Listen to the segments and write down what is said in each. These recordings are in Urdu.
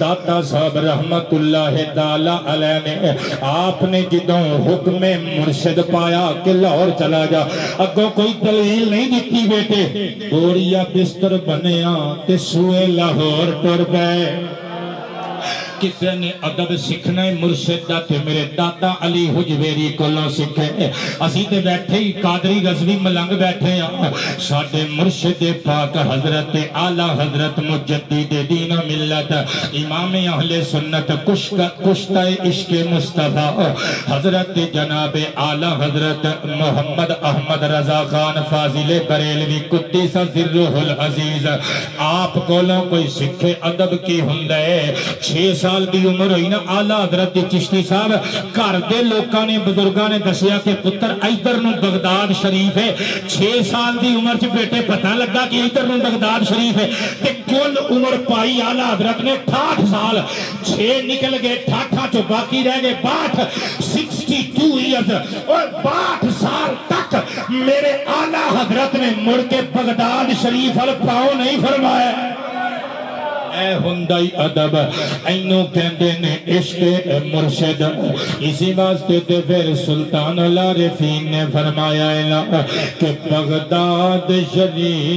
داتا صاحب رحمت اللہ تعالی علیہ نے آپ نے جدوں حکم مرشد پایا کہ لاہور چلا جا اگوں کوئی دلیل نہیں دیتی بیٹے گوڑیا بستر بنیا تے سوئے لاہور ٹر گئے کسی نے ادب سیکھنا ہے مرشد دا تے میرے دادا علی حجویری کولوں سیکھے اسی تے بیٹھے ہی قادری رضوی ملنگ بیٹھے ہیں ساڈے مرشد پاک حضرت اعلی حضرت مجدد دین ملت امام اہل سنت کشتہ عشق مصطفیٰ حضرت جناب اعلی حضرت محمد احمد رضا خان فاضل بریلوی قدس سرہ العزیز آپ کولوں کوئی سکھے ادب کی ہندے 6 سال دی عمر ہوئی نا آلہ حضرت چشتی صاحب گھر دے لوکاں نے بزرگاں نے دسیا کہ پتر ادھر نو بغداد شریف ہے 6 سال دی عمر چ بیٹے پتہ لگا کہ ادھر نو بغداد شریف ہے تے کل عمر پائی آلہ حضرت نے 68 سال 6 نکل گئے 68 چو باقی رہ گئے 62 ایئرز اور 62 سال تک میرے آلہ حضرت نے مڑ کے بغداد شریف ال پاؤ نہیں فرمایا اے ہندائی ادب اینو کہندے نے عشق مرشد اسی واسطے تے پھر سلطان العارفین نے فرمایا ہے کہ بغداد شریف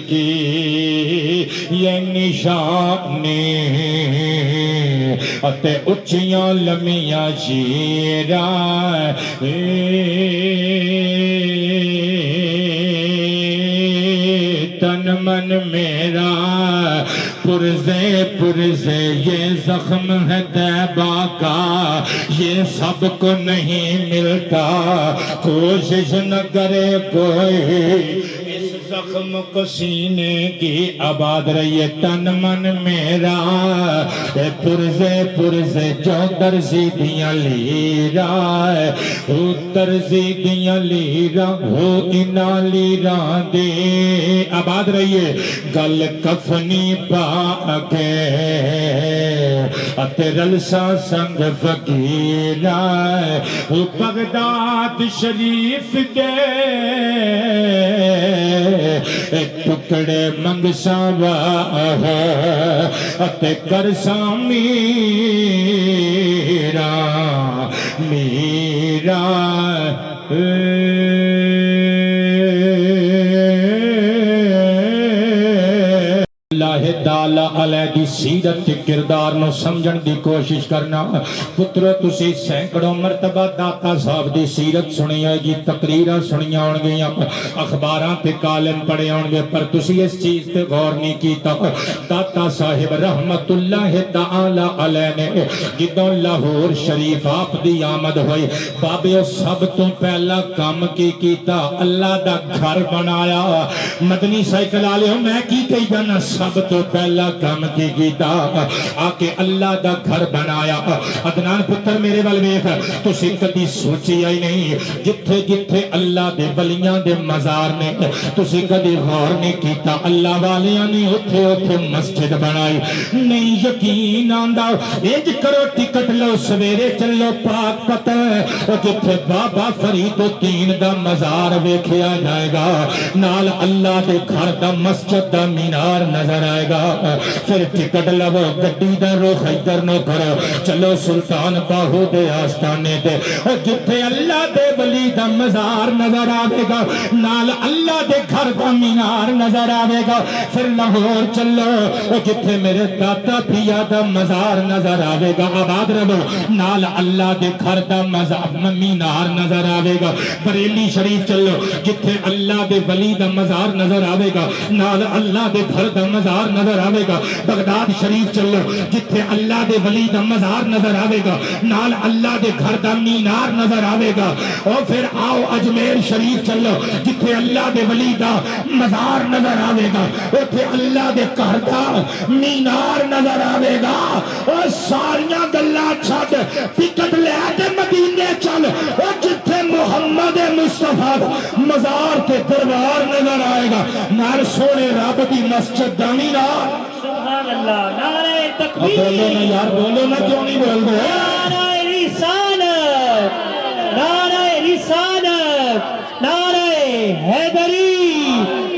کی یہ نشانی اتے اچھیاں لمیاں شیرہ تن من میرا پرزے یہ زخم ہے طیبہ کا یہ سب کو نہیں ملتا کوشش نہ کرے کوئی اس زخم کو سینے کی آباد رہی تن من میرا پرزے جو درزی دیاں لیرا ہو درزی دیاں لیرا ہو انا لیرا دے آباد رہیے گل کفنی پا کے اترل سا سنگ فقیرہ بغداد شریف کے ٹکڑے منگسا اتے کرسا میرا اللہ تعالی علیہ دی سیرت تے کردار نو سمجھن دی کوشش کرنا پترو تسی سینکڑوں مرتبہ داتا صاحب دی سیرت سنی ہوئے گی تقریراں سنیاں ہون گیاں اخباراں تے کالم پڑھے ہون گے پر تسی اس چیز تے غور نہیں کیتا داتا صاحب رحمت اللہ تعالی علیہ نے جدوں لاہور شریف آپ دی آمد ہوئی بابے سب تو پہلا کام کی کیتا اللہ دا گھر بنایا مدنی سائیکل والے میں کی کہی جانا سب تو پہلا کام کی گیتا آکے اللہ دا گھر بنایا عدنان پتر میرے والویخ تو کدی سوچی آئی نہیں جتھے جتھے اللہ دے ولیاں دے مزار نے تو کدی غور نہیں کیتا اللہ والیاں نے اتھے اتھے مسجد بنائی نہیں یقین آندہ ایج کرو ٹکٹ لو سویرے چلو پاک پتہ جتھے بابا فرید الدین دا مزار ویکھیا جائے گا نال اللہ دے گھر دا مسجد دا مینار نظر آئے گا پھر ٹکٹ لو گڈی دا رخ ادھر نو کرو چلو سلطان باہو دے آستانے دے جتھے اللہ دے ولی دا مزار نظر آئے گا نال اللہ دے گھر دا مینار نظر آئے گا پھر لاہور چلو جتھے میرے دادا پیا دا مزار نظر آئے گا آباد رہو نال اللہ دے گھر دا مینار نظر آئے گا بریلی شریف چلو جتھے اللہ دے ولی دا مزار نظر آئے گا نال اللہ دے گھر دا مزار نظر آئے گا بغداد شریف چلو جتھے اللہ دے ولی دا مزار نظر آئے گا نال اللہ دے گھر دا مینار نظر آئے گا اور پھر آؤ اجمیر شریف چلو جتھے اللہ دے ولی دا مزار نظر آئے گا اتھے اللہ دے گھر دا مینار نظر آئے گا اور ساریاں گلاں چھڈ ٹکٹ لے تے مدینے چل اور جتھے محمد مصطفیٰ مزار تے دربار نظر آئے گا نال سونے رب دی مسجد دا مینار سبحان اللہ نعرہ تکبیر بولو نا یار بولو نا کیوں نہیں بول رہے نعرہ رسالت نعرہ رسالت نعرہ حیدری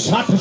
60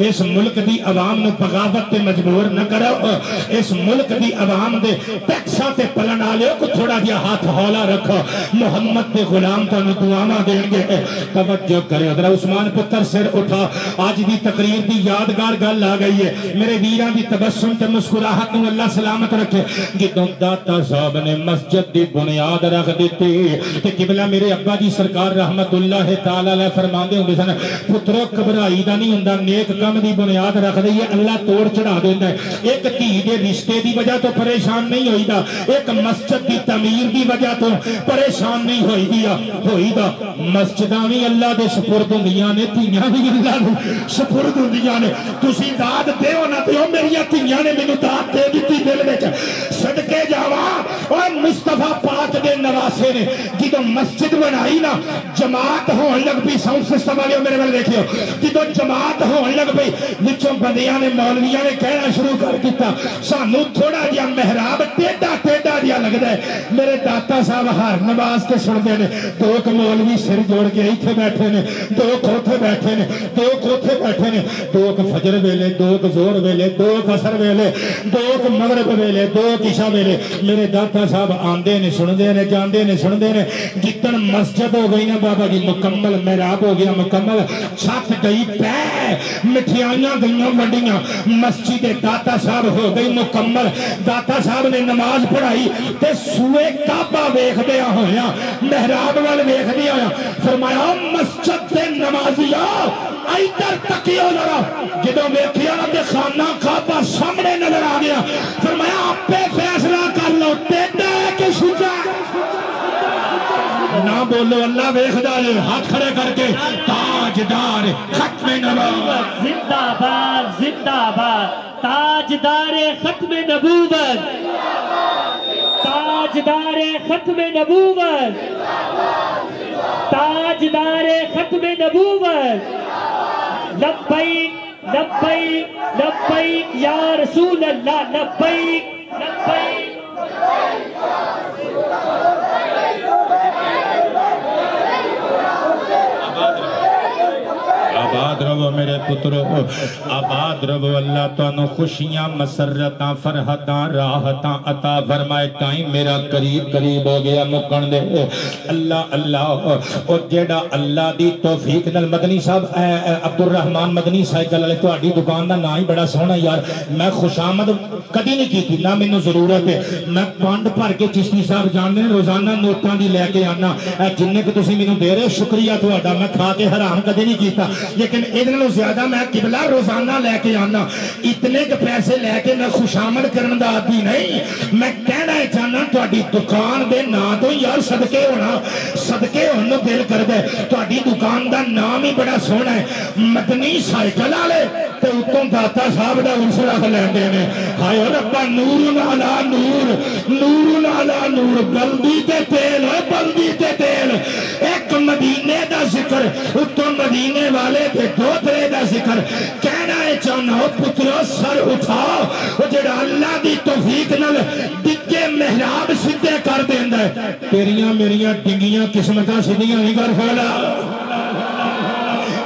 اس ملک دی عوام نو بغاوت تے مجبور نہ کرو اس ملک دی عوام دے ٹیکساں تے پلن والے کو تھوڑا جہا ہاتھ ہولا رکھو محمد دے غلام تانوں دعاواں دین گے توجہ کرے ذرا عثمان پتر سر اٹھا آج دی تقریر دی یادگار گل آ گئی ہے میرے ویراں دی تبسم تے مسکراہٹ نو اللہ سلامت رکھے جدوں داتا صاحب نے مسجد دی بنیاد رکھ دیتی تے قبلہ میرے ابا جی سرکار رحمت اللہ تعالی علیہ فرماندے ہوندے سن پترو گھبرائی دا نہیں ہوندا نیک کم دی بنیاد رکھ دئیے اللہ توڑ چڑھا دیندا ہے ایک دھی دے رشتے دی وجہ تو پریشان نہیں ہوئیدا ایک مسجد دی تعمیر دی وجہ تو پریشان نہیں ہوئیدا مسجداں بھی اللہ دے سپرد ہوندیاں نے دھیاں بھی اللہ دے سپرد ہوندیاں نے تسی داد دیو نہ دیو میری دھیاں نے مینوں داد دے دتی دل وچ صدقے جاواں اور مصطفیٰ پاک دے نواسے نے جدوں مسجد بنائی نا جماعت ہون لگ پئی ساؤنڈ سسٹم والے میرے ول دیکھیو جدوں جماعت ہون لگ پئی وچوں بندیاں نے مولویاں نے کہنا شروع کر دتا سانوں تھوڑا جہا محراب ٹیڈا ٹیڈا جہا لگدا ہے میرے داتا صاحب ہر نماز تے سنتے ہیں دو کہ مولوی سر جوڑ کے ایتھے بیٹھے نے دو کوتھے بیٹھے نے دو کوتھے بیٹھے نے دو کہ فجر ویلے دو کہ زور ویلے دو کہ عصر ویلے دو کہ مغرب ویلے دو کہ عشاء ویلے میرے داتا صاحب آندے نے سنتے نے جاندے نے سنتے نے جتن مسجد ہو گئی نا بابا جی مکمل محراب ہو گیا مکمل چھت گئی پہ مٹھیاں گئیاں ونڈیاں مسجد داتا صاحب ہو گئی مکمل داتا صاحب نے نماز پڑھائی تے سوئے کعبہ ویکھدیا ہویا محراب وال ویکھدیا ہویا فرمایا مسجد دے نمازیاں ادھر تکیو ذرا جدوں ویکھیا نا تے خانہ کعبہ سامنے نظر آ گیا فرمایا آپے فیصلہ کر لو ٹیڈا ہے کہ سجا نہ بولو اللہ ویکھدا ہے ہاتھ کھڑے کر کے تاجدار ختم نبوت زندہ باد زندہ باد تاجدار ختم نبوت تاجدار ختم نبوت تاجدار ختم نبوت لبیک لبیک لبیک یا رسول اللہ لبیک لبیک آباد رہو میرے پترو آباد رہو اللہ تانوں خوشیاں مسرتاں فرحتاں راحتاں عطا فرمائے ٹائم میرا قریب قریب ہو گیا مکن دے اللہ اللہ اور جیڑا اللہ دی توفیق نال مدنی صاحب عبد الرحمن مدنی سائیکل والے تہاڈی دکان دا نام ہی بڑا سوہنا یار میں خوشامد کدی نہیں کی تھی نہ مینوں ضرورت ہے میں پانڈ بھر کے چشتی صاحب جانتے ہیں روزانہ نوٹاں دی لے کے آنا جننے کہ تسی مینوں دے رہے شکریہ تہاڈا میں کھا کے حرام کدی نہیں کیتا لیکن ادھر زیادہ میں قبلہ روزانہ لے کے آنا اتنے کے پیسے لے کے میں خوشامد کرن دا عادی نہیں میں کہنا ہے چاہنا تہاڈی دکان دے نا تو یار صدقے ہونا دل کر دے تہاڈی دکان دا نام ہی بڑا سوہنا ہے مدنی سائیکل والے تے اتوں داتا صاحب دا عرص رکھ لیندے نے ہائے ربا نور علی نور نور علی نور بلدی تے تیل بلدی تے تیل ایک مدینے دا ذکر اتوں مدینے والے تے دوترے دا ذکر کہنا ہے چاہنا پترو سر اٹھاؤ وہ جڑا اللہ دی توفیق نال ڈگے محراب سدھے کر دیندا ہے تیریاں میریاں ڈنگیاں قسمتاں سدھیاں نہیں کر پھیلا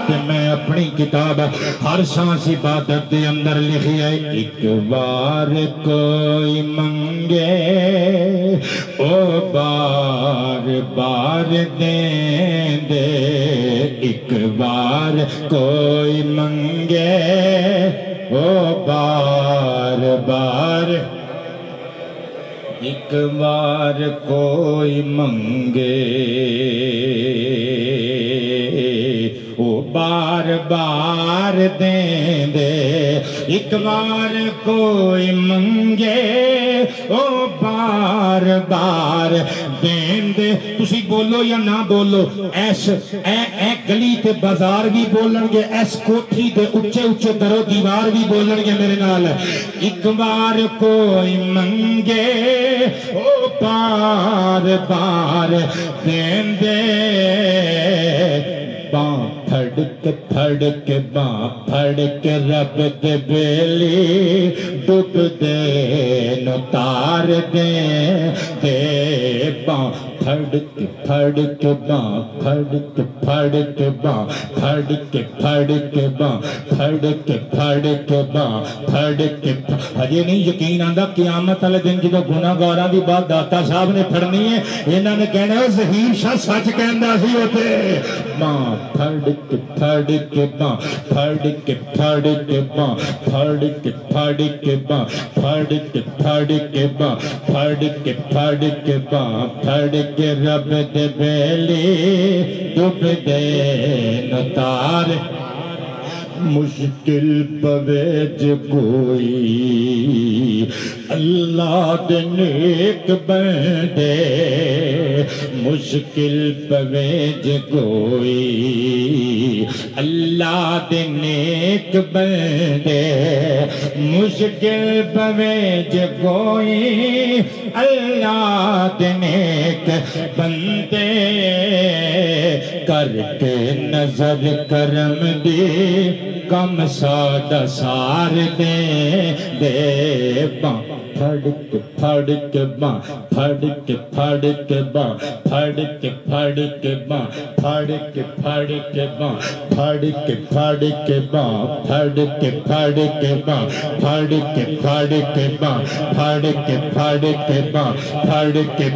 کہ میں اپنی کتاب ہر سانس عبادت دے اندر لکھی ہے ایک بار کوئی منگے او بار بار دیں دے ایک بار کوئی منگے او بار بار ایک بار کوئی منگے او بار بار دیں دے ایک بار کوئی منگے او بار بار دیں دے تسی بولو یا نہ بولو ایس اے گلی تے بازار بھی بولن گے ایس کوٹھی تے اچھے اچھے درو دیوار بھی بولن گے میرے نال ایک بار کوئی منگے او بار بار دیں دے باں پھڑک باں پھڑک رب دے بیلی ڈب دے نو تار دے باں پھڑ کے پھڑ کے باں پھڑ کے پھڑ کے باں پھڑ کے پھڑ کے باں پھڑ کے پھڑ کے باں پھڑ کے ہجے نہیں یقین آندا قیامت والے دن جدوں گناہگاراں دی بات داتا صاحب نے پھڑنی ہے انہاں نے کہنا ہے ظہیر شاہ سچ کہندا سی اوتے باں پھڑ کے باں پھڑ کے پھڑ کے باں پھڑ کے پھڑ کے باں پھڑ کے پھڑ کے باں پھڑ کے پھڑ کے باں پھڑ کے رب دے بیلی ڈوب دے نتار مشکل پویج کوئی اللہ دے نیک بندے مشکل پویج کوئی اللہ دے نیک بندے مشکل پویج کوئی اللہ دے نیک بندے کر کے نظر کرم دی کم سادہ سار دے باں پھڑ کے باں پھڑ کے پھڑ کے باں پھڑ کے پھڑ کے باں پھڑ کے پھڑ کے باں پھڑ کے پھڑ کے باں پھڑ کے پھڑ کے باں پھڑ کے پھڑ کے باں پھڑ کے پھڑ کے باں پھڑ کے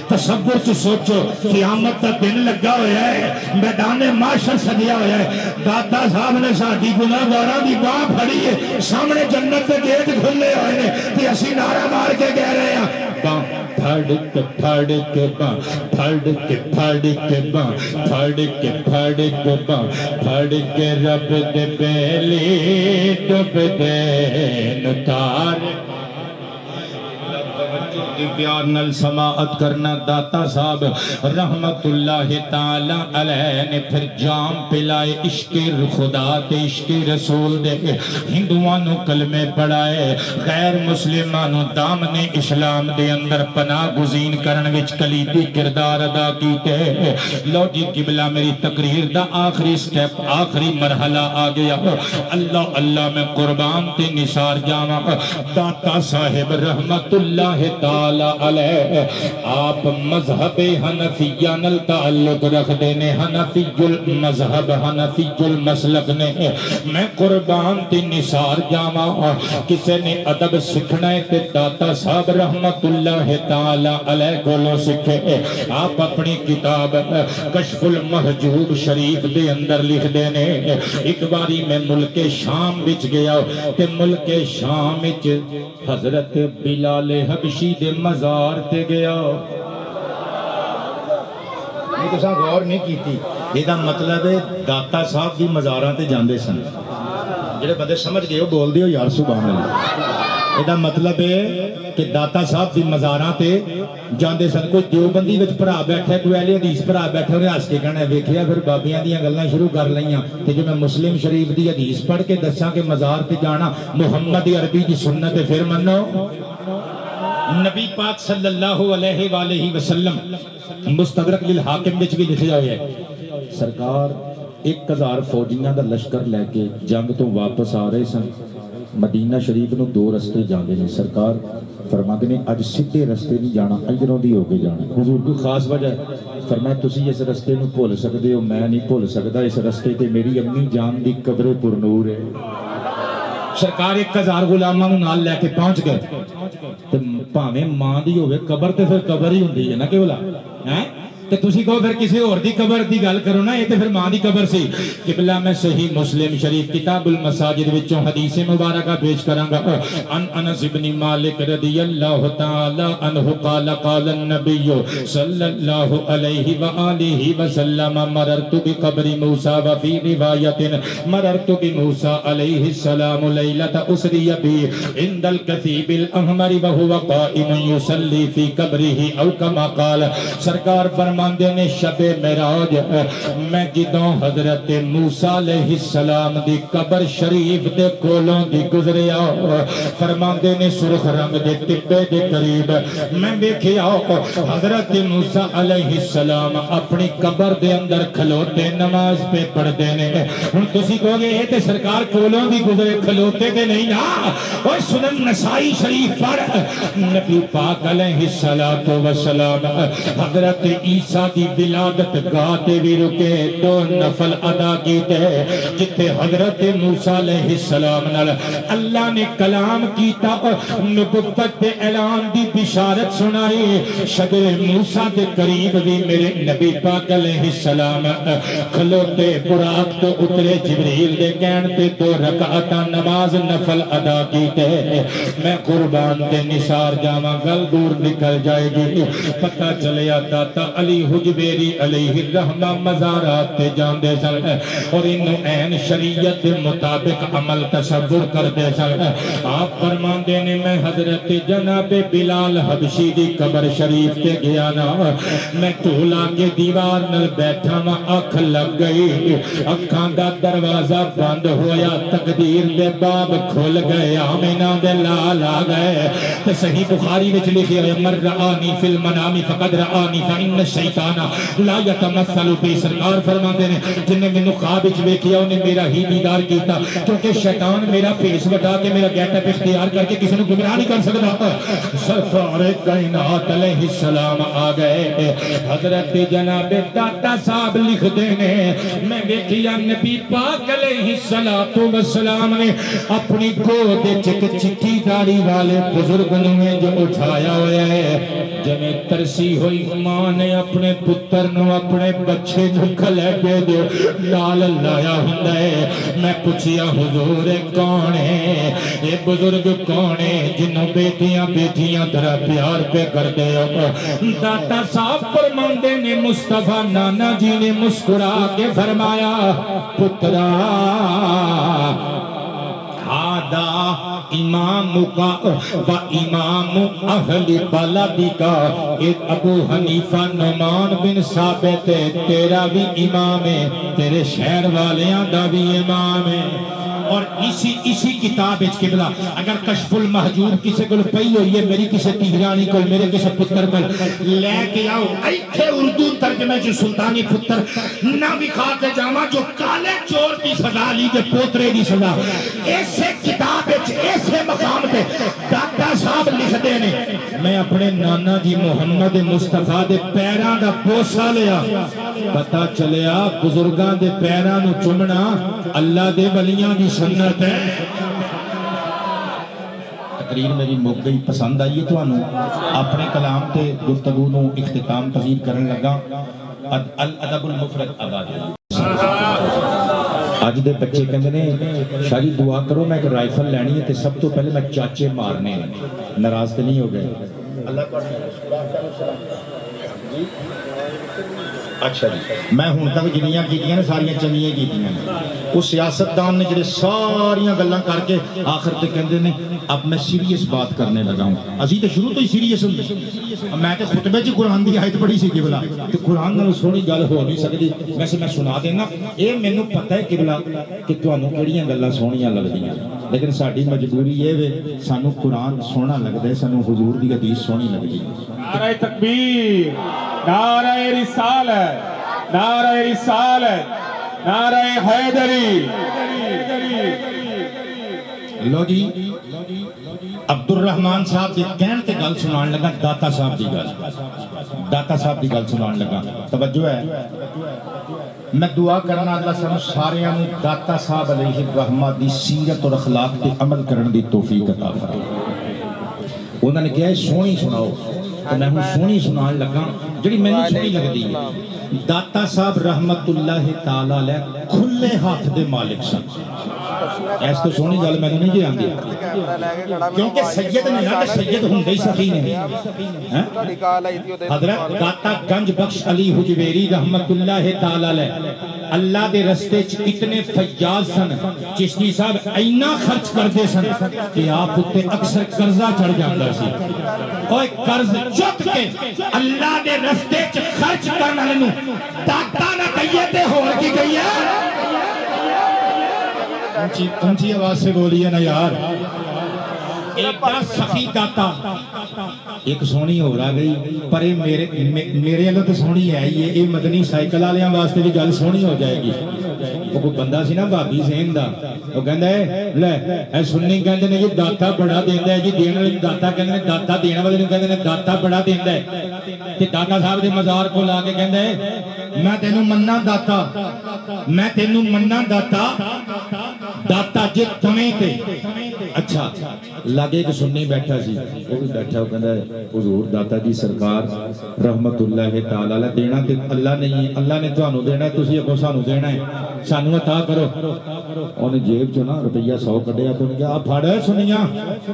تصور سے سوچو قیامت کا دن لگا ہوا ہے میدان معاشر سجیا ہوا ہے داتا صاحب نے ساڈی گناہگاراں دی باں پھڑی ہے سامنے جنت کے گیٹ کھلے ہوئے ہیں تے اسی نعرہ مار کے کہہ رہے ہیں باں پھڑ کے پھڑ کے باں پھڑ کے پھڑ کے باں پھڑ کے پھڑ کے باں پھڑ کے رب دے بیلی ڈوب دے نتار پیار نل سماعت کرنا داتا صاحب رحمت اللہ تعالی علیہ نے پھر جام پلائے عشق خدا تے عشق رسول دے ہندوانوں کلمے پڑھائے غیر مسلمانوں دامن اسلام دے اندر پناہ گزین کرن وچ کلیدی کردار ادا کیتے لو جی قبلہ میری تقریر دا آخری سٹیپ آخری مرحلہ آ گیا اللہ اللہ میں قربان تے نثار جاواں داتا صاحب رحمت اللہ تعالی علیہ آپ مذہب حنفیہ نل تعلق رکھ دینے حنفی المذہب حنفی المسلک نے میں قربان تی نثار جاواں کسے نے ادب سکھنا ہے تے داتا صاحب رحمت اللہ تعالی علیہ کولوں سکھے آپ اپنی کتاب کشف المحجوب شریف دے اندر لکھ دینے ایک باری میں ملک شام بچ گیا تے ملک شام بچ حضرت بلال حبشی دے مزار تے گیا یہ تو ساں غور نہیں کیتی یہ دا مطلب ہے داتا صاحب دی مزاراں تے جاندے سن جڑے بندے سمجھ گئے ہو بول دیو یار سبحان اللہ یہ دا مطلب ہے کہ داتا صاحب دی مزاراں تے جاندے سن کوئی دیوبندی وچ بھرا بیٹھے کوئی اہل حدیث بھرا بیٹھے انہیں ہس کے کہنا ویکھیا پھر بابیاں دیاں گلاں شروع کر لئیاں تے جو میں مسلم شریف دی حدیث پڑھ کے دساں کہ مزار تے جانا محمد عربی دی سنت ہے پھر منو نبی پاک صلی اللہ علیہ وآلہ وسلم مستدرک للحاکم وچ بھی لکھیا ہویا ہے سرکار 1000 فوجیاں دا لشکر لے کے جنگ تو واپس آ رہے سن مدینہ شریف نو 2 رستے جاندے نے سرکار فرماتے نے اج سیدھے رستے نہیں جانا ادھروں دی ہو کے جانا حضور کو خاص وجہ فرمایا تسی اس رستے نو بھول سکدے ہو میں نہیں بھول سکدا اس رستے تے میری امی جان دی قبر پر نور ہے سرکار 1000 غلاماں نو نال لے کے پہنچ گئے تے بھاویں ماں دی ہوے قبر تے پھر قبر ہی ہوندی ہے نا کہ بولا ہیں تے تسی کہو پھر کسی اور دی قبر دی گل کرو نا یہ تے پھر ماں دی قبر سی قبلہ میں صحیح مسلم شریف کتاب المساجد وچوں حدیث مبارکہ پیش کراں گا ان انس بن مالک رضی اللہ تعالی عنہ قال قال النبی صلی اللہ علیہ وآلہ وسلم مررت بقبر موسیٰ وفی روایت مررت بموسیٰ علیہ السلام لیلۃ اسری بی عند الکثیب الاحمر وهو قائم یصلی فی قبرہ او کما قال سرکار فرمایا فرماندے نے شب معراج میں جدوں حضرت موسیٰ علیہ السلام دی قبر شریف دے کولوں دی گزریا فرماندے نے سرخ رنگ دے ٹپے دے قریب میں دیکھیا حضرت موسیٰ علیہ السلام اپنی قبر دے اندر کھلوتے نماز پہ پڑھ دینے ہن تسی کہو گے اے تے سرکار کولوں دی گزرے کھلوتے تے نہیں نا اوے سنن نسائی شریف پڑھ نبی پاک علیہ السلام حضرت عیسیٰ دی ولادت گاہ تے بھی رکے دو نفل ادا کیتے جتے حضرت موسیٰ علیہ السلام نال اللہ نے کلام کیتا نبوت دے اعلان دی بشارت سنائی شب موسیٰ دے قریب بھی میرے نبی پاک علیہ السلام کھلوتے براق تو اترے جبریل دے کہن تے دو رکعتاں نماز نفل ادا کیتے میں قربان دے نثار جاواں گل دور نکل جائے گی پتہ چلیا داتا علی حجویری علیہ الرحمہ مزارات تے جاندے سن اور انہوں این شریعت مطابق عمل تصور کر دے سن آپ فرماندے نے میں حضرت جناب بلال حبشی دی قبر شریف تے گیا نا میں ٹولا کے دیوار نل بیٹھا نا اکھ لگ گئی اکھاں دا دروازہ بند ہویا تقدیر دے باب کھل گئے آمینہ دے لال آ گئے تے صحیح بخاری وچ لکھیا ہے من رآنی فی المنام فقد رآنی فإن الشیطان لا یتمثل بی سرکار فرماتے ہیں جن نے منو خواب وچ ویکھیا انہیں میرا ہی دیدار کیتا کیونکہ شیطان میرا پیش بٹا کے میرا گیٹ اپ اختیار کر کے کسی نے گمراہ نہیں کر سکتا سرکار کائنات علیہ السلام آ گئے حضرت جناب داتا صاحب لکھ دینے میں ویکھیا نبی پاک علیہ السلام نے اپنی گود چک چکی داڑھی والے بزرگ نے جو اٹھایا ہوا ہے جنہیں ترسی ہوئی ماں نے اپنے پتر نو اپنے بچے جو کھلے کے دے نال لایا ہوندا ہے میں پوچھیا حضور کون ہے یہ بزرگ کون ہے جنہوں بیٹیاں تیرا پیار پہ کر دے داتا صاحب فرماندے نے مصطفیٰ نانا جی نے مسکرا کے فرمایا پترا ہادا امام کا و امام اہل بلدی کا ابو حنیفہ نعمان بن ثابت تیرا بھی امام ہے تیرے شہر والیاں دا بھی امام ہے اور اسی کتاب اچ قبلہ اگر کشف المحجوب کسے کو پئی ہوئی ہے میری کسے تیرانی کو میرے کسے پتر کو لے کے آؤ ایتھے اردو ترجمے جو سلطانی پتر نہ بکھا کے جاما جو کالے چور کی سزا لی کے پوترے کی سزا ایسے کتاب اچ ایسے مقام پہ داتا صاحب لکھ دینے میں اپنے نانا جی محمد مصطفیٰ دے پیراں دا بوسا لیا پتہ چلیا بزرگاں دے پیراں نو چمنا اللہ دے ولیاں دی سنت ہے تقریر میری مک گئی پسند آئیے تو اپنے کلام تے گفتگو نو اختتام پذیر کرن لگا الادب المفرد آباد آج دے بچے کہندے نے شاہ جی دعا کرو میں ایک رائفل لینی ہے تے سب تو پہلے میں چاچے مارنے ناراض تے نہیں ہو گئے اللہ اچھا جی میں ہوں تک جنیاں کیتیاں نے ساریاں چنگیاں کیتیاں اس سیاستدان نے جڑے ساریاں گلاں کر کے آخر تے کہندے نے اب میں سیریس بات کرنے لگا ہوں اسی تے شروع تو ہی سیریس ہوں میں تے خطبے چ قرآن دی آیت پڑھی سی قبلہ تے قرآن نال سونی گل ہو نہیں سکدی ویسے میں سنا دینا اے مینوں پتہ ہے قبلہ کہ تانوں کیڑیاں گلاں سونیاں لگدیاں لیکن ساڈی مجبوری یہ وے سانوں قرآن سونا لگدا ہے سانوں حضور دی حدیث سونی لگدی ہے نعرہ تکبیر نعرہ رسالت نعرہ رسالت نعرہ حیدری لو جی عبد الرحمان صاحب دی کہن تے گل سنان لگا داتا صاحب دی گل سنان لگا توجہ ہے میں دعا کرنا اللہ سانوں ساریاں نوں داتا صاحب علیہ الرحمہ دی سیرت اور اخلاق تے عمل کرن دی توفیق عطا فرمائے انہوں نے کہا سونی سناؤ تو میں ہوں سونی سنان لگا جڑی میں نے سونی لگ دی داتا صاحب رحمت اللہ تعالیٰ علیہ کھلے ہاتھ دے مالک سن ایس تو سونی گل میں نے نہیں جان دیا کیونکہ سید نے نہ سید ہندے سخی نے حضرت داتا گنج بخش علی حجویری رحمت اللہ تعالیٰ علیہ اللہ دے رستے اتنے فیاض سن چشتی صاحب اینا خرچ کر دے سن کہ آپ اتے اکثر قرضہ چڑھ جاندہ سی اوے قرض چک کے اللہ دے رستے چ خرچ کرن والے نوں داتا نہ کہیے تے ہور کی کہیے اونچی آواز سے بولیے نا یار ایڈا سخی داتا ایک سونی ہو رہا گئی پر میرے اللہ تو سونی ہے یہ مدنی سائیکل والیاں واسطے بھی گل سونی ہو جائے گی وہ کوئی بندہ سی نا بھابی سین دا وہ کہندا ہے لے اے سنی کہندے نے جی داتا بڑا دیندا ہے جی دین والے داتا کہندے نے داتا دین والے نوں کہندے نے داتا بڑا دیندا ہے تے داتا صاحب دے مزار کو لا کے کہندا ہے میں تینوں مننا داتا میں تینوں مننا داتا داتا جے تمیں تے اچھا لگے ایک سنی بیٹھا سی وہ بھی بیٹھا وہ کہندا ہے حضور داتا جی سرکار رحمت اللہ تعالی علیہ دینا تے اللہ نہیں ہے اللہ نے تانوں دینا ہے تسی اگوں سانوں دینا ہے سانوں عطا کرو اونے جیب چوں نا روپیہ 100 کڈیا تے کہا آ پھڑ سنیاں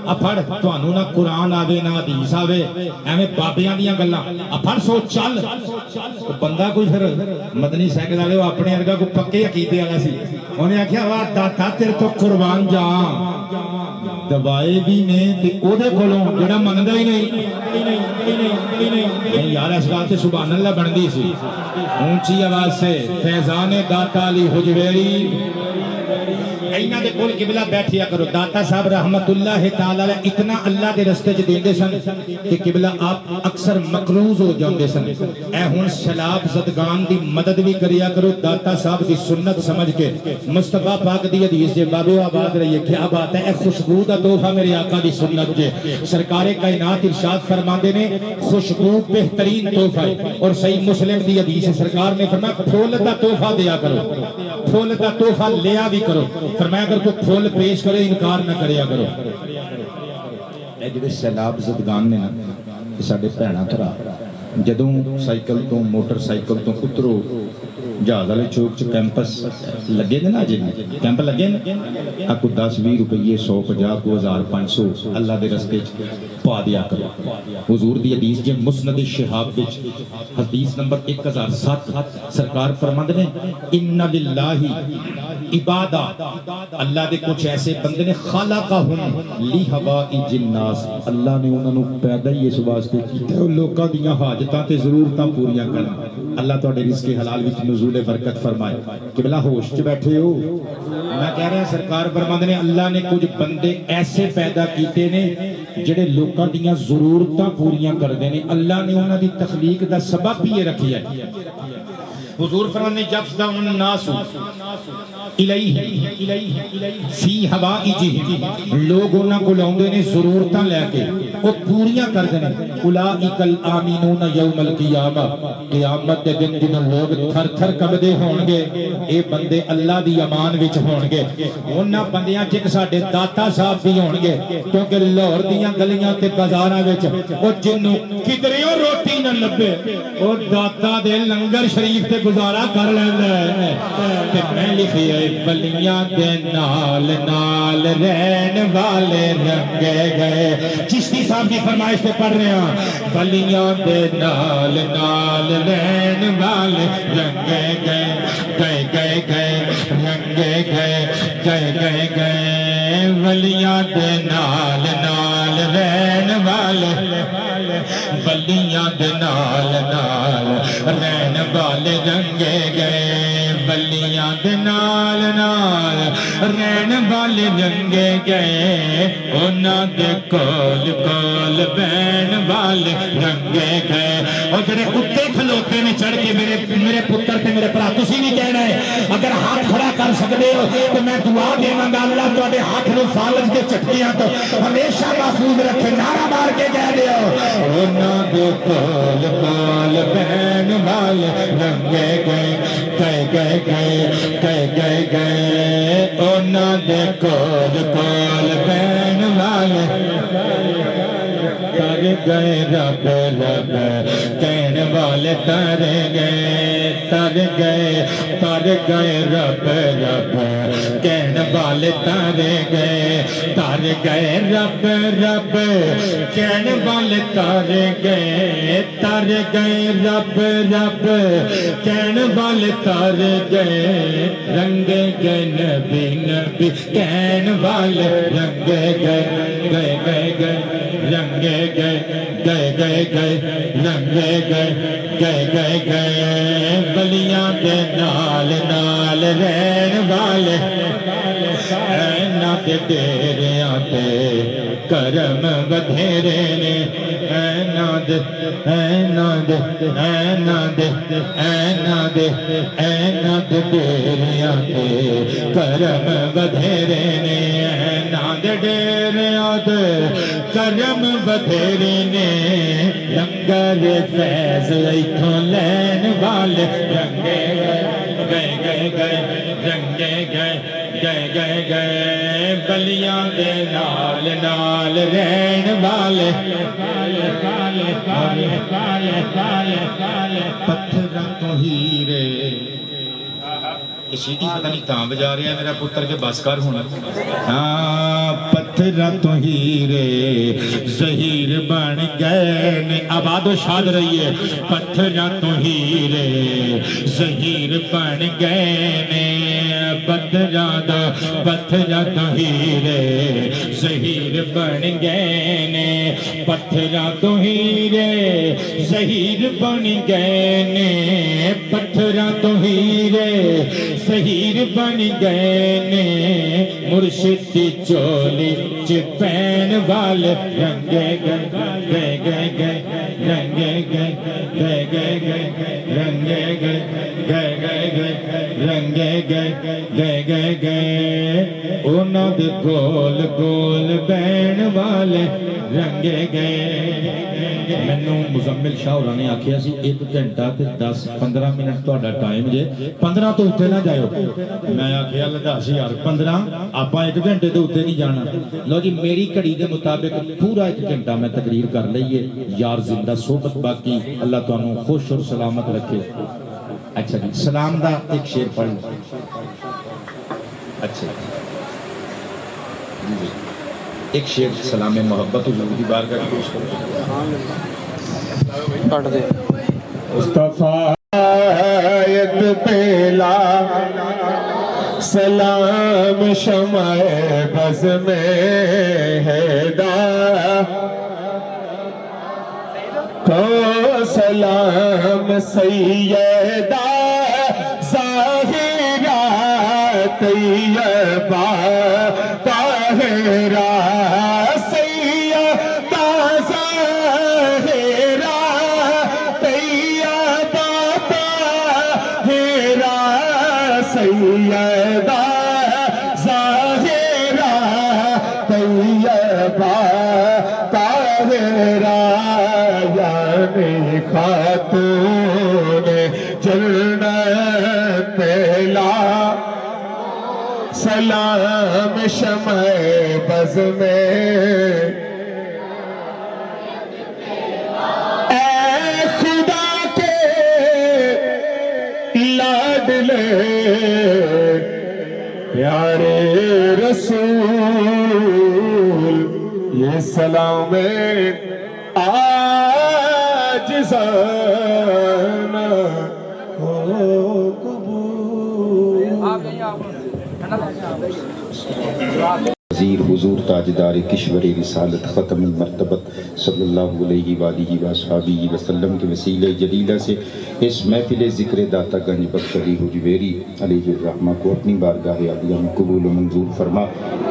آ پھڑ تانوں نہ قرآن آوے نہ حدیث آوے ایویں بابیاں دیاں گلاں آ پھڑ سو چل بندہ کوئی پھر مدنی سائیکل والے اپنے ارگا کو پکے عقیدے والا سی اونے آکھیا واہ داتا تیرے تو قربان جاں دبائے بھی نے تے او دے کولوں جڑا مندا ہی نہیں یار اس گل تے سبحان اللہ بندی سی اونچی آواز سے فیضان داتا علی حجویری اینا دے کول قبلہ بیٹھیا کرو داتا صاحب رحمت اللہ تعالی علیہ اتنا اللہ دے رستے چ دیندے سن کہ قبلہ آپ اکثر مقروض ہو جاندے سن اے ہن سیلاب زدگان دی مدد بھی کریا کرو داتا صاحب دی سنت سمجھ کے مصطفیٰ پاک دی حدیث جے بابے آباد رہیے کیا بات ہے اے خوشبو دا تحفہ میرے آقا دی سنت جے سرکار کائنات ارشاد فرماندے نے خوشبو بہترین تحفہ ہے اور صحیح مسلم دی حدیث سرکار نے فرمایا پھول دا تحفہ دیا کرو پھول دا تحفہ لیا بھی کرو فرمایا اگر کوئی پھول پیش کرے انکار نہ کریا کرو اے جڑے سیلاب زدگان نے نا یہ ساڈے بھੈਣਾਂ بھرا جدوں سائیکل تو موٹر سائیکل تو اترو جہاز والے چوک چ کیمپس لگے نے نا جی کیمپ لگے نا آ کو 10-20 روپیے 150 کو 1500 اللہ دے رستے چ پا دیا کرو حضور دی حدیث جے مسند شہاب وچ حدیث نمبر 1007 سرکار فرماندے نے ان للہ عبادہ اللہ دے کچھ ایسے بندے نے خلقہم لہوائج الناس اللہ نے انہاں نو پیدا ہی اس واسطے کیتا ہے لوکاں دیاں حاجتاں تے ضرورتاں پوریاں کرن اللہ تواڈے رزق حلال وچ نزول برکت فرمائے قبلہ ہوش چ بیٹھے ہو میں کہہ رہا سرکار فرماندے نے اللہ نے کچھ بندے ایسے پیدا کیتے نے جڑے لوکاں دیاں ضرورتاں پوریاں کردے نے اللہ نے انہاں دی تخلیق دا سبب بھی یہ رکھیا ہے حضور فرمانے یفزع الناس الیہ فی ہوائجہ لوگ انہاں کو لاؤندے نے ضرورتاں لے کے وہ پوریاں کردے نے اولئک الآمنون یوم القیامہ قیامت دے دن جنہاں لوگ تھر تھر کبدے ہون گے اے بندے اللہ دی امان وچ ہون گے انہاں بندیاں چ ساڈے داتا صاحب بھی ہون گے کیونکہ لاہور دیاں گلیاں تے بازاراں وچ او جنوں کدریوں روٹی نہ لبے او داتا دے لنگر شریف تے گزارا کر لیندا ہے تے میں لکھی ہے بلیاں دے نال نال رہن والے رنگے گئے چشتی صاحب کی فرمائش پہ پڑھ رہے ہیں بلیاں دے نال نال رہن والے رنگے گئے گئے گئے گئے رنگے گئے گئے گئے گئے بلیاں دے نال نال رہن والے بلیاں دے نال نال رہن والے رنگے گئے بلیاں دے نال نال رہن والے رنگے گئے انہاں دے کول کول بہن والے رنگے گئے اور جڑے اتے کھلوتے نے چڑھ کے میرے پتر تے میرے بھرا تسی نہیں کہنا ہے اگر ہاتھ کھڑا کر سکتے ہو تو میں دعا دیواں گا اللہ تواڈے ہاتھ نوں فالج دے چٹکیاں تو ہمیشہ محفوظ رکھے نعرہ مار کے کہہ دیو انہاں دے کول کول بہن والے رنگے گئے گئے گئے گئے گئے گئے گئے انہاں دے کول کول بہن والے تر گئے رب رب کہنے والے تر گئے تر گئے رب رب کہنے والے تر گئے رب رب کہنے والے تر گئے رب رب کہنے والے تر گئے رنگے گئے نبی نبی کہنے والے رنگے گئے گئے گئے گئے رنگے گئے گئے گئے گئے رنگے گئے گئے گئے گئے بلیاں دے نال نال رہن والے اینا دے ڈیریاں تے کرم بدھیرے نے اینا دے اینا دے اینا دے اینا دے اینا دے ڈیریاں تے کرم بدھیرے نے اینا دے ڈیریاں تے کرم بدھیرے نے لنگر فیض ایتھوں لین والے رنگے گئے گئے گئے رنگے گئے گئے گئے گئے بلیاں دے نال نال رہن والے پتھراں تو ہیرے یہ سیٹی پتہ نہیں کہاں بجا رہا ہے میرا پتر کے بس کر ہونا ہاں پتھراں تو ہیرے زہیر بن گئے نے آباد و شاد رہیے پتھراں تو ہیرے زہیر بن گئے نے پتھراں تو ہیرے زہیر بن گئے نے پتھراں تو ہیرے زہیر بن گئے نے پتھراں تو ہیرے زہیر بن گئے نے مرشد دی چولی چ پہن والے رنگے گئے گئے گئے گئے رنگے گئے گئے گئے گئے رنگے گئے گئے گئے گئے رنگے گئے گئے گئے گئے انہاں دے گول گول بہن والے رنگے گئے مینوں مزمل شاہ ہوراں نے آکھیا سی 1 گھنٹہ تے 10-15 منٹ تہاڈا ٹائم جے 15 تو اوتے نہ جاؤ میں آکھیا لداسی یار 15 آپاں 1 گھنٹے دے اوتے نہیں جانا لو جی میری گھڑی دے مطابق پورا 1 گھنٹہ میں تقریر کر لئیے یار زندہ صحبت باقی اللہ تانوں خوش اور سلامت رکھے اچھا جی سلام دا ایک شعر پڑھ اچھا جی ایک شعر سلام محبت حضور کی بارگاہ میں پیش کرو پڑھ دے مصطفیٰ پہلا سلام شمع بز میں حیدر کو سلام سیدہ ظاہرہ طیبہ طاہرہ سیدہ ظاہرہ طیبہ طاہرہ سیدہ ظاہرہ طیبہ طاہرہ یعنی خاتون جنت پہلا سلام شمع بز میں اے خدا کے لاڈلے پیارے رسول یہ سلام آج زانا ہو قبول وزیر حضور تاجدار کشور رسالت ختم المرتبت صلی اللہ علیہ وآلہ وآلہ وسلم کے وسیلہ جلیلہ سے اس محفل ذکر داتا گنج بخش علی حجویری علیہ الرحمہ کو اپنی بارگاہ عالیہ میں قبول و منظور فرما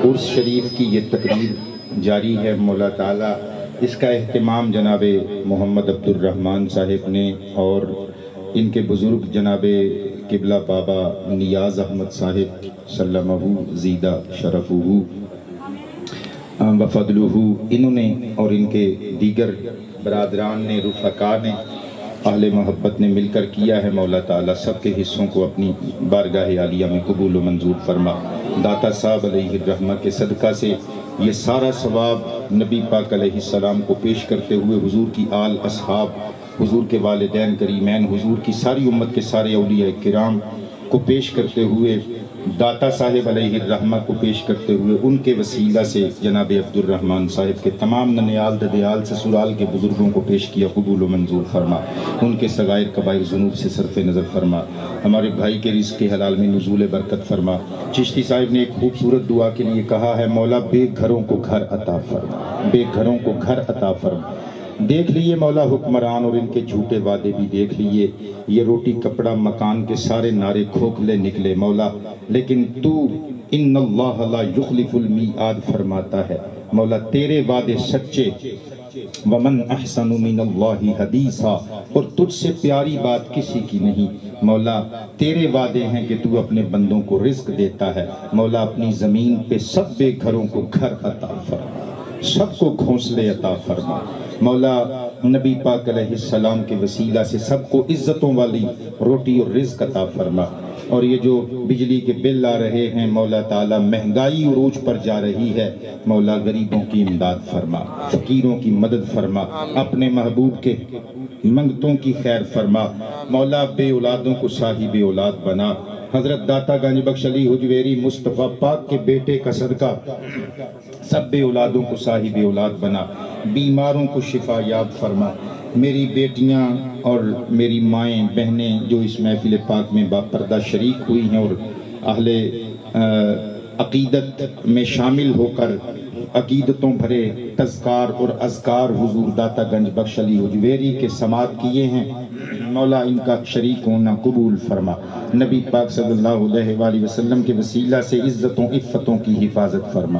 عرس شریف کی یہ تقریر جاری ہے مولا تعالیٰ اس کا اہتمام جناب محمد عبد الرحمن صاحب نے اور ان کے بزرگ جناب قبلہ بابا نیاز احمد صاحب سلمہ زیدہ شرفہ وفضلہ انہوں نے اور ان کے دیگر برادران نے رفقا نے اہل محبت نے مل کر کیا ہے مولا تعالیٰ سب کے حصوں کو اپنی بارگاہ عالیہ میں قبول و منظور فرما داتا صاحب علیہ الرحمہ کے صدقہ سے یہ سارا ثواب نبی پاک علیہ السلام کو پیش کرتے ہوئے حضور کی آل اصحاب حضور کے والدین کریمین حضور کی ساری امت کے سارے اولیاء کرام کو پیش کرتے ہوئے داتا صاحب علیہ الرحمہ کو پیش کرتے ہوئے ان کے وسیلہ سے جناب عبد الرحمن صاحب کے تمام ننیال ددیال سسرال کے بزرگوں کو پیش کیا، قبول و منظور فرما، ان کے صغائر کبائر ذنوب سے صرف نظر فرما، ہمارے بھائی کے رزق کے حلال میں نزول برکت فرما۔ چشتی صاحب نے ایک خوبصورت دعا کے لیے کہا ہے، مولا بے گھروں کو گھر عطا فرما، بے گھروں کو گھر عطا فرما۔ دیکھ لیے مولا حکمران اور ان کے جھوٹے وعدے بھی دیکھ لیے، یہ روٹی کپڑا مکان کے سارے نعرے کھوکھلے نکلے مولا، لیکن تو ان اللہ لا یخلف المیعاد فرماتا ہے مولا، تیرے وعدے سچے، ومن احسن من اللہ حدیثا، اور تجھ سے پیاری بات کسی کی نہیں مولا، تیرے وعدے ہیں کہ تو اپنے بندوں کو رزق دیتا ہے مولا، اپنی زمین پہ سب بے گھروں کو گھر عطا فرما، سب کو گھونسلے عطا فرما مولا، نبی پاک علیہ السلام کے وسیلہ سے سب کو عزتوں والی روٹی اور رزق عطا فرما، اور یہ جو بجلی کے بل آ رہے ہیں مولا تعالیٰ، مہنگائی عروج پر جا رہی ہے مولا، غریبوں کی امداد فرما، فقیروں کی مدد فرما، اپنے محبوب کے منگتوں کی خیر فرما مولا، بے اولادوں کو صاحب اولاد بنا، حضرت داتا گنج بخش علی حجویری مصطفیٰ پاک کے بیٹے کا صدقہ سب بے اولادوں کو صاحب اولاد بنا، بیماروں کو شفا یاب فرما۔ میری بیٹیاں اور میری مائیں بہنیں جو اس محفل پاک میں باپردہ شریک ہوئی ہیں اور اہل عقیدت میں شامل ہو کر عقیدتوں بھرے تذکار اور اذکار حضور داتا گنج بخش علی حجویری کے سماعت کیے ہیں مولا، ان کا شریک ہونا قبول فرما، نبی پاک صلی اللہ علیہ وآلہ وسلم کے وسیلہ سے عزتوں عفتوں کی حفاظت فرما،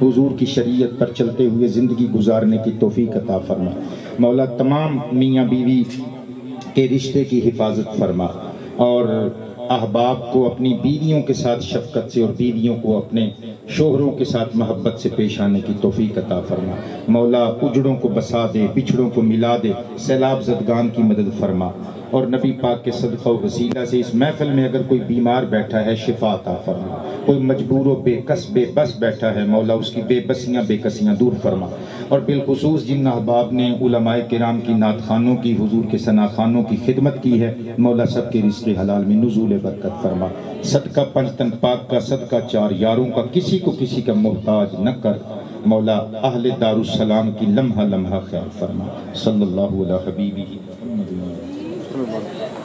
حضور کی شریعت پر چلتے ہوئے زندگی گزارنے کی توفیق عطا فرما مولا، تمام میاں بیوی کے رشتے کی حفاظت فرما، اور احباب کو اپنی بیویوں کے ساتھ شفقت سے اور بیویوں کو اپنے شوہروں کے ساتھ محبت سے پیش آنے کی توفیق عطا فرما مولا، اجڑوں کو بسا دے، بچھڑوں کو ملا دے، سیلاب زدگان کی مدد فرما، اور نبی پاک کے صدقہ و وسیلہ سے اس محفل میں اگر کوئی بیمار بیٹھا ہے شفا عطا فرما، کوئی مجبور و بے کس بے بس بیٹھا ہے مولا، اس کی بے بسیاں بے کسیاں دور فرما، اور بالخصوص جن احباب نے علماء کرام کی نعت خوانوں کی، حضور کے ثنا خوانوں کی خدمت کی ہے مولا، سب کے رزق حلال میں نزول برکت فرما، صدقہ پنجتن پاک کا، صدقہ چار یاروں کا، کسی کو کسی کا محتاج نہ کر مولا، اہل دار السلام کی لمحہ لمحہ خیر فرما، صلی اللہ علیہ حبیبہ